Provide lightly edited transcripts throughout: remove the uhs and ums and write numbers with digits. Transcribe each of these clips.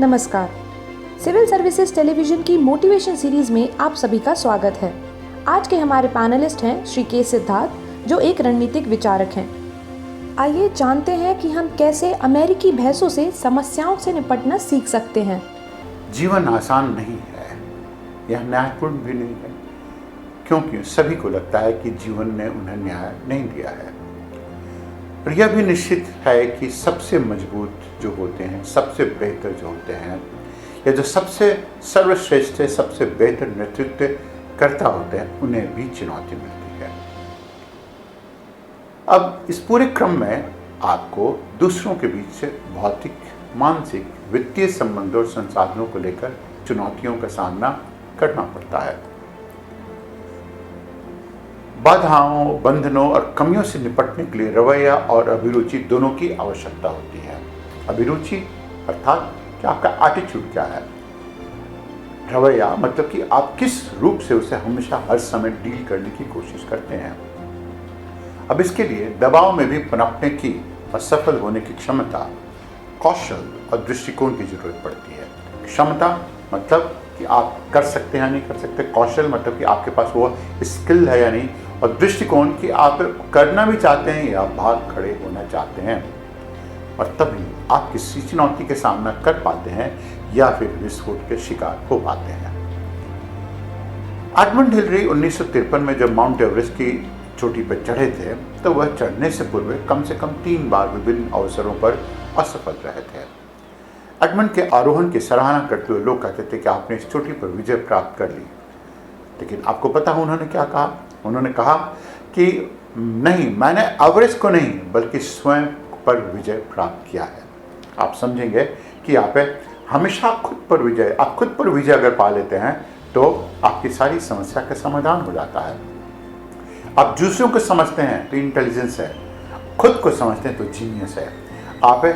नमस्कार। Civil services television की motivation series में आप सभी का स्वागत है। आज के हमारे पैनलिस्ट हैं श्री के सिद्धार्थ, जो एक रणनीतिक विचारक हैं। आइए जानते हैं कि हम कैसे अमेरिकी भैंसों से समस्याओं से निपटना सीख सकते हैं। जीवन आसान नहीं है, यह न्यायपूर्ण भी नहीं है, क्योंकि सभी को लगता है कि जीवन ने उन्हें न्याय नहीं दिया है। और यह भी निश्चित है कि सबसे मजबूत जो होते हैं, सबसे बेहतर जो होते हैं, या जो सबसे सर्वश्रेष्ठ सबसे बेहतर नेतृत्व करता होते हैं, उन्हें भी चुनौती मिलती है। अब इस पूरे क्रम में आपको दूसरों के बीच भौतिक, मानसिक, वित्तीय संबंधों और संसाधनों को लेकर चुनौतियों का सामना करना पड़ता है। बाधाओं, बंधनों और कमियों से निपटने के लिए रवैया और अभिरुचि दोनों की आवश्यकता होती है। अभिरुचि अर्थात कि आपका एटीट्यूड क्या है। रवैया मतलब कि आप किस रूप से उसे हमेशा हर समय डील करने की कोशिश करते हैं। अब इसके लिए दबाव में भी पनपने की और सफल होने की क्षमता, कौशल और दृष्टिकोण की जरूरत पड़ती है। क्षमता मतलब कि आप कर सकते हैं या नहीं कर सकते, कौशल मतलब कि आपके पास वो स्किल है या नहीं, और दृष्टिकोण कि आप करना भी चाहते हैं या भाग खड़े होना चाहते हैं। और तभी आप किसी चुनौती के सामना कर पाते हैं या फिर विस्फोट के शिकार हो पाते हैं। एडमंड हिलरी 1953 में जब माउंट एवरेस्ट की चोटी पर चढ़े थे, तो वह चढ़ने से पूर्व कम से कम 3 बार विभिन्न अवसरों पर असफल रहे थे। एडमंड के आरोहण की सराहना करते हुए लोग कहते थे कि आपने इस चोटी पर विजय प्राप्त कर ली। लेकिन आपको पता है उन्होंने क्या कहा? उन्होंने कहा कि नहीं, मैंने एवरेस्ट को नहीं बल्कि स्वयं पर विजय प्राप्त किया है। आप समझेंगे कि आप हमेशा खुद पर विजय, आप खुद पर विजय अगर पा लेते हैं तो आपकी सारी समस्या का समाधान हो जाता है। आप दूसरों को समझते हैं तो इंटेलिजेंस है, खुद को समझते हैं तो जीनियस है। आप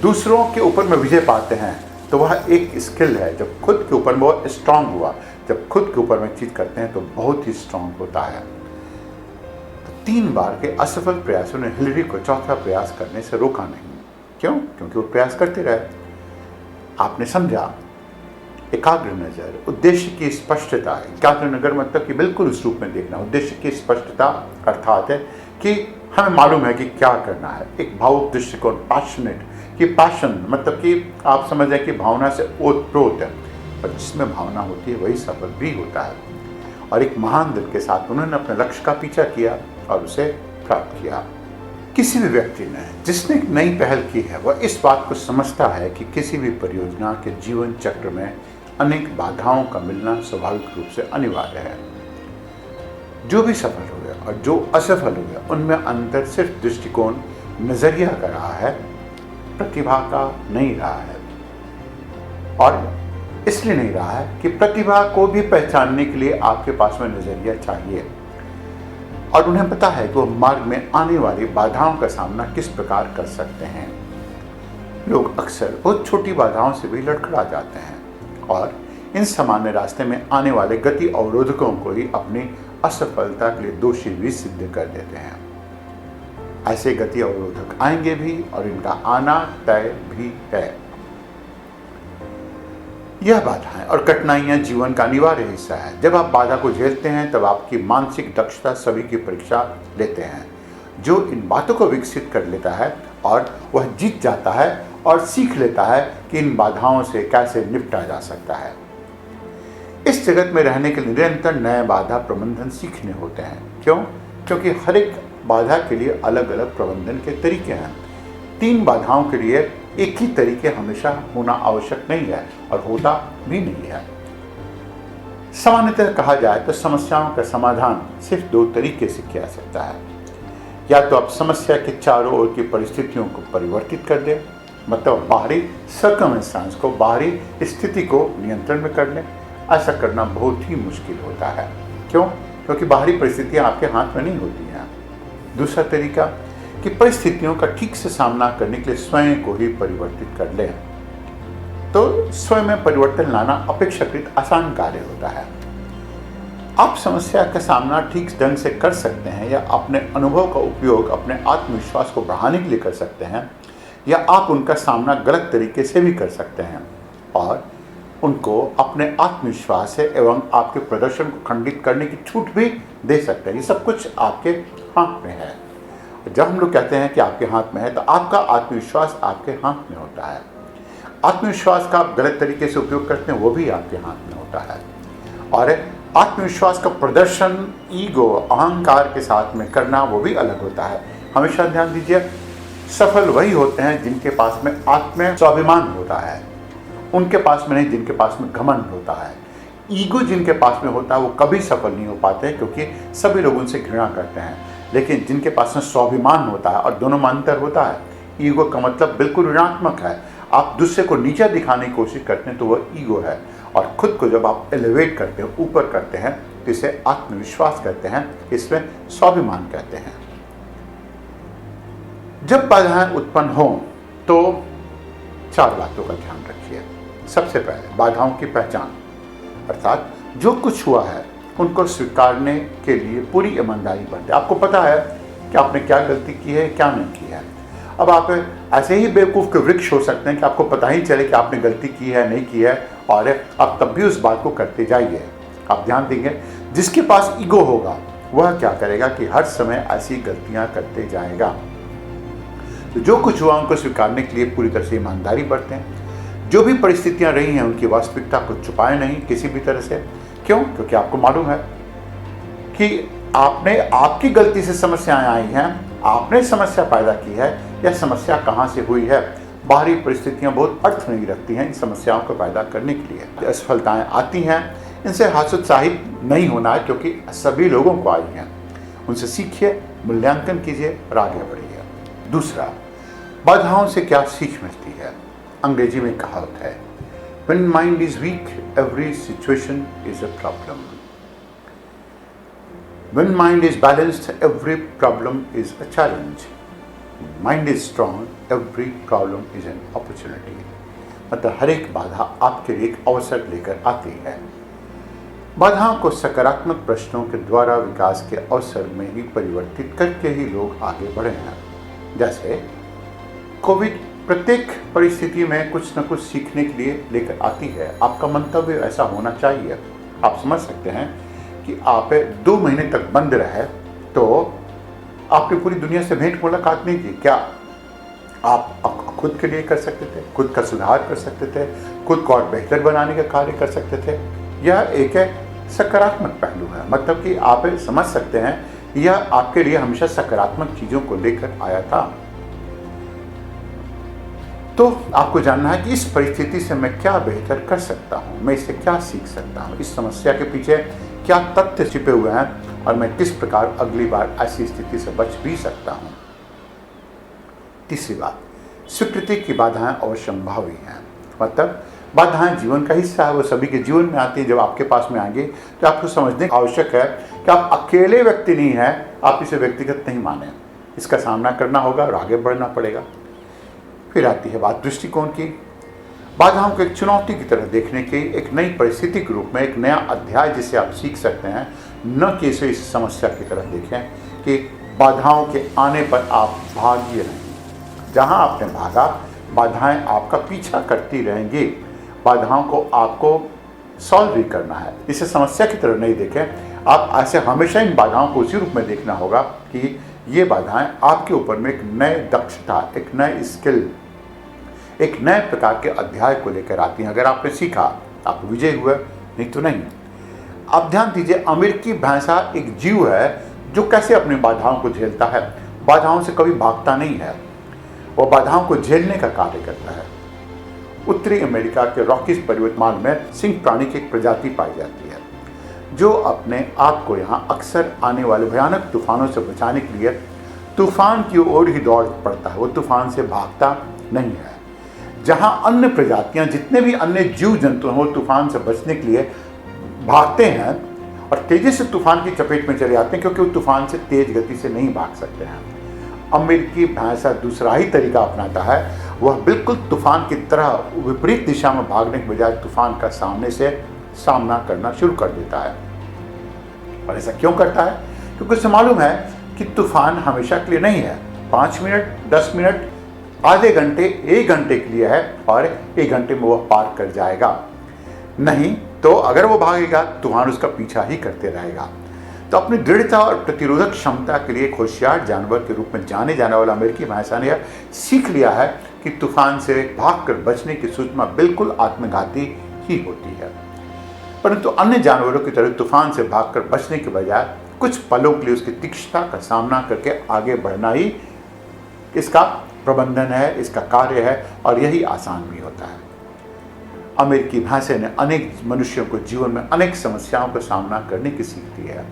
दूसरों के ऊपर में विजय पाते हैं तो वह एक स्किल है। जब खुद के ऊपर में वो स्ट्रांग हुआ, जब खुद के ऊपर में चीज करते हैं तो बहुत ही स्ट्रांग होता है। तो 3 बार के असफल प्रयासों ने हिलरी को चौथा प्रयास करने से रोका नहीं। क्यों? क्योंकि वो प्रयास करते रहे। आपने समझा, एकाग्र नजर, उद्देश्य की स्पष्टता। एकाग्र नगर मतलब कि बिल्कुल उस रूप में देखना। उद्देश्य की स्पष्टता अर्थात है कि हमें मालूम है कि क्या करना है। एक भावुक दृष्टिकोण, पैशनेट, कि पैशन मतलब कि आप समझ जाए कि भावना से ओतप्रोत है, पर जिसमें भावना होती है वही सफल भी होता है। और एक महान दिल के साथ उन्होंने अपने लक्ष्य का पीछा किया और उसे प्राप्त किया। किसी भी व्यक्ति ने जिसने एक नई पहल की है, वह इस बात को समझता है कि किसी भी परियोजना के जीवन चक्र में अनेक बाधाओं का मिलना स्वाभाविक रूप से अनिवार्य है। जो भी सफल हो गया और जो असफल हो गया, उनमें अंतर सिर्फ दृष्टिकोण, नजरिया का रहा है, प्रतिभा का नहीं रहा है। और इसलिए नहीं रहा है कि प्रतिभा को भी पहचानने के लिए आपके पास में नजरिया चाहिए और उन्हें पता है कि वो मार्ग में आने वाली बाधाओं का सामना किस प्रकार कर सकते हैं। लोग अक्सर बहुत छोटी बाधाओं से भी लड़खड़ा जाते हैं और इन सामान्य रास्ते में आने वाले गति अवरोधकों को ही अपनी असफलता के लिए दोषी भी सिद्ध कर देते हैं। ऐसे गति अवरोधक आएंगे भी और इनका आना तय भी है। यह बाधाएं और कठिनाइयां जीवन का अनिवार्य हिस्सा है। जब आप बाधा को झेलते हैं तब आपकी मानसिक दक्षता सभी की परीक्षा लेते हैं। जो इन बातों को विकसित कर लेता है और वह जीत जाता है और सीख लेता है कि इन बाधाओं से कैसे निपटा जा सकता है। इस जगत में रहने के लिए निरंतर नए बाधा प्रबंधन सीखने होते हैं। क्यों? क्योंकि हर एक बाधा के लिए अलग अलग प्रबंधन के तरीके हैं। 3 बाधाओं के लिए एक ही तरीके हमेशा होना आवश्यक नहीं है और होता भी नहीं है। सामान्यतः कहा जाए तो समस्याओं का समाधान सिर्फ 2 तरीके से किया जा सकता है। या तो आप समस्या के चारों ओर की परिस्थितियों को परिवर्तित कर दें, मतलब बाहरी सर्कमस्टेंस को, बाहरी स्थिति को नियंत्रण में कर लें। ऐसा करना बहुत ही मुश्किल होता है। क्यों? क्योंकि बाहरी परिस्थितियां आपके हाथ में नहीं होती हैं। दूसरा तरीका कि परिस्थितियों का ठीक से सामना करने के लिए स्वयं को ही परिवर्तित कर लें। तो स्वयं में परिवर्तन लाना अपेक्षाकृत आसान कार्य होता है। आप समस्या का सामना ठीक ढंग से कर सकते हैं या अपने अनुभव का उपयोग अपने आत्मविश्वास को बढ़ाने के लिए कर सकते हैं, या आप उनका सामना गलत तरीके से भी कर सकते हैं और उनको अपने आत्मविश्वास से एवं आपके प्रदर्शन को खंडित करने की छूट भी दे सकते हैं। ये सब कुछ आपके हाथ में है। जब हम लोग कहते हैं कि आपके हाथ में है, तो आपका आत्मविश्वास आपके हाथ में होता है। आत्मविश्वास का आप गलत तरीके से उपयोग करते हैं, वो भी आपके हाथ में होता है। और आत्मविश्वास का प्रदर्शन ईगो, अहंकार के साथ में करना, वो भी अलग होता है। हमेशा ध्यान दीजिए, सफल वही होते हैं जिनके पास में आत्म स्वाभिमान होता है, उनके पास में नहीं जिनके पास में घमंड होता है। ईगो जिनके पास में होता है वो कभी सफल नहीं हो पाते हैं, क्योंकि सभी लोग उनसे घृणा करते हैं। लेकिन जिनके पास में स्वाभिमान होता है, और दोनों में अंतर होता है। ईगो का मतलब बिल्कुल ऋणात्मक है। आप दूसरे को नीचा दिखाने की कोशिश करते हैं तो वह ईगो है। और खुद को जब आप एलिवेट करते हैं, ऊपर करते हैं, तो इसे आत्मविश्वास कहते हैं, इसमें स्वाभिमान कहते हैं। जब बाधाएं उत्पन्न हो तो 4 बातों का ध्यान रखिए। सबसे पहले बाधाओं की पहचान, अर्थात जो कुछ हुआ है उनको स्वीकारने के लिए पूरी ईमानदारी बरतें। आपको पता है कि आपने क्या गलती की है, क्या नहीं की है। अब आप ऐसे ही बेवकूफ़ के वृक्ष हो सकते हैं कि आपको पता ही चले कि आपने गलती की है, नहीं की है, और आप तब भी उस बात को करते जाइए। आप ध्यान देंगे, जिसके पास ईगो होगा वह क्या करेगा कि हर समय ऐसी गलतियां करते जाएगा। तो जो कुछ हुआ उनको स्वीकारने के लिए पूरी तरह से ईमानदारी बरतें। जो भी परिस्थितियां रही हैं उनकी वास्तविकता को छुपाएं नहीं किसी भी तरह से। क्यों? क्योंकि आपको मालूम है कि आपकी गलती से समस्याएं आई हैं, आपने समस्या पैदा की है। यह समस्या कहाँ से हुई है? बाहरी परिस्थितियां बहुत अर्थ नहीं रखती हैं इन समस्याओं को पैदा करने के लिए। असफलताएं आती हैं, इनसे हतोत्साहित नहीं होना है, क्योंकि सभी लोगों को आई हैं। उनसे सीखिए, मूल्यांकन कीजिए और आगे बढ़िए। दूसरा, बाधाओं से क्या सीख मिलती है? अंग्रेजी में कहावत है, When mind is weak, every situation is a problem. When mind is balanced, every problem is a challenge. When mind is strong, every problem is an opportunity. मतलब हर एक बाधा आपके लिए एक अवसर लेकर आती है। बाधाओं को सकारात्मक प्रश्नों के द्वारा विकास के अवसर में ही परिवर्तित करके ही लोग आगे बढ़े हैं। जैसे कोविड प्रत्येक परिस्थिति में कुछ न कुछ सीखने के लिए लेकर आती है। आपका मंतव्य ऐसा होना चाहिए। आप समझ सकते हैं कि आप 2 महीने तक बंद रहे तो आपने पूरी दुनिया से भेंट मुलाकात नहीं की। क्या आप खुद के लिए कर सकते थे? खुद का सुधार कर सकते थे? खुद को और बेहतर बनाने का कार्य कर सकते थे? यह एक सकारात्मक पहलू है। मतलब कि आप समझ सकते हैं यह आपके लिए हमेशा सकारात्मक चीज़ों को लेकर आया था। तो आपको जानना है कि इस परिस्थिति से मैं क्या बेहतर कर सकता हूँ, मैं इससे क्या सीख सकता हूँ, इस समस्या के पीछे क्या तथ्य छिपे हुए हैं, और मैं किस प्रकार अगली बार ऐसी स्थिति से बच भी सकता हूँ। तीसरी बात, स्वीकृति की बाधाएं अवश्यंभावी हैं। मतलब बाधाएं जीवन का हिस्सा है, वो सभी के जीवन में आती है। जब आपके पास में आएंगे तो आपको समझने आवश्यक है कि आप अकेले व्यक्ति नहीं हैं, आप इसे व्यक्तिगत नहीं माने। इसका सामना करना होगा और आगे बढ़ना पड़ेगा। फिर आती है बात दृष्टिकोण की। बाधाओं को एक चुनौती की तरह देखने की, एक नई परिस्थिति के रूप में, एक नया अध्याय जिसे आप सीख सकते हैं, न कि इसे इस समस्या की तरह देखें कि बाधाओं के आने पर आप भागिए नहीं। जहां आपने भागा, बाधाएं आपका पीछा करती रहेंगी। बाधाओं को आपको सॉल्व भी करना है, इसे समस्या की तरह नहीं देखें। आप ऐसे हमेशा इन बाधाओं को उसी रूप में देखना होगा कि ये बाधाएं आपके ऊपर में एक नए दक्षता, एक नए स्किल, एक नए प्रकार के अध्याय को लेकर आती हैं। अगर आपने सीखा, आप विजय हुए, नहीं तो नहीं। आप ध्यान दीजिए, अमेरिकी भैंसा एक जीव है जो कैसे अपनी बाधाओं को झेलता है। बाधाओं से कभी भागता नहीं है, वो बाधाओं को झेलने का कार्य करता है। उत्तरी अमेरिका के रॉकीज पर्वतमाला में सिंह प्राणी की एक प्रजाति पाई जाती है जो अपने आप को यहाँ अक्सर आने वाले भयानक तूफानों से बचाने के लिए तूफान की ओर ही दौड़ पड़ता है। वो तूफान से भागता नहीं है। जहाँ अन्य प्रजातियाँ, जितने भी अन्य जीव जंतु हैं, वो तूफान से बचने के लिए भागते हैं और तेजी से तूफान की चपेट में चले जाते हैं, क्योंकि वो तूफान से तेज गति से नहीं भाग सकते हैं। अमेरिकी भैंसा दूसरा ही तरीका अपनाता है। वह बिल्कुल तूफान की तरह विपरीत दिशा में भागने के बजाय तूफान का सामने से सामना करना शुरू कर देता है। और ऐसा क्यों करता है? क्योंकि उसे मालूम है कि तूफान हमेशा के लिए नहीं है। 5 मिनट, 10 मिनट, आधे घंटे 1 घंटे के लिए है और 1 घंटे में वह पार कर जाएगा। नहीं तो अगर वो भागेगा तूफान उसका पीछा ही करते रहेगा। तो अपनी दृढ़ता और प्रतिरोधक क्षमता के लिए एक होशियार जानवर के रूप में जाने जाने वाला अमेरिकी भैंसा ने यह सीख लिया है कि तूफान से भागकर बचने की सूचना बिल्कुल आत्मघाती ही होती है। परंतु अन्य जानवरों की तरह तूफान से भागकर बचने के बजाय कुछ पलों के लिए उसकी तीक्ष्णता का सामना करके आगे बढ़ना ही इसका प्रबंधन है, इसका कार्य है और यही आसान भी होता है। अमेरिकी भैंसे ने अनेक मनुष्यों को जीवन में अनेक समस्याओं का सामना करने की सीख दी है।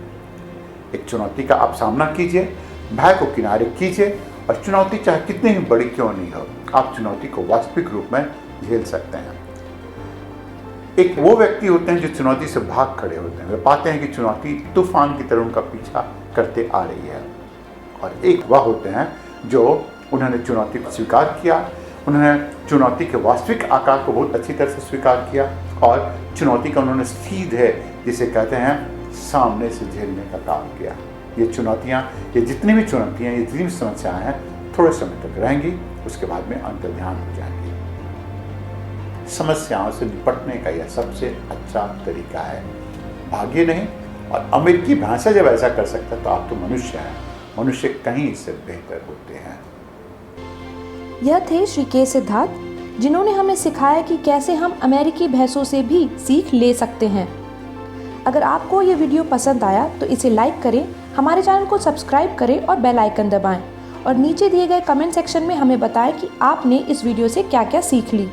एक चुनौती का आप सामना कीजिए, भय को किनारे कीजिए और चुनौती चाहे कितनी ही बड़ी क्यों नहीं हो, आप चुनौती को वास्तविक रूप में झेल सकते हैं। एक वो व्यक्ति होते हैं जो चुनौती से भाग खड़े होते हैं। वे पाते हैं कि चुनौती तूफान की तरह उनका पीछा करते आ रही है। और एक वह होते हैं जो उन्होंने चुनौती को स्वीकार किया, उन्होंने चुनौती के वास्तविक आकार को बहुत अच्छी तरह से स्वीकार किया और चुनौती का उन्होंने सीधे जिसे कहते हैं सामने से झेलने का काम किया। ये चुनौतियाँ, ये जितनी भी चुनौतियाँ, ये जितनी भी समस्याएं हैं थोड़े समय तक रहेंगी, उसके बाद में अंतर्ध्यान हो जाएंगी। समस्याओं से निपटने का यह सबसे अच्छा तरीका है, भाग्य नहीं। और अमेरिकी भैंसा जब ऐसा कर सकता तो आप तो मनुष्य हैं, मनुष्य कहीं इससे बेहतर होते हैं। यह थे श्री के सिद्धार्थ, जिन्होंने हमें सिखाया कि कैसे हम अमेरिकी भैंसों से भी सीख ले सकते हैं। अगर आपको ये वीडियो पसंद आया तो इसे लाइक करें, हमारे चैनल को सब्सक्राइब करें और बेल आइकन दबाएं और नीचे दिए गए कमेंट सेक्शन में हमें बताएं कि आपने इस वीडियो से क्या क्या सीख ली।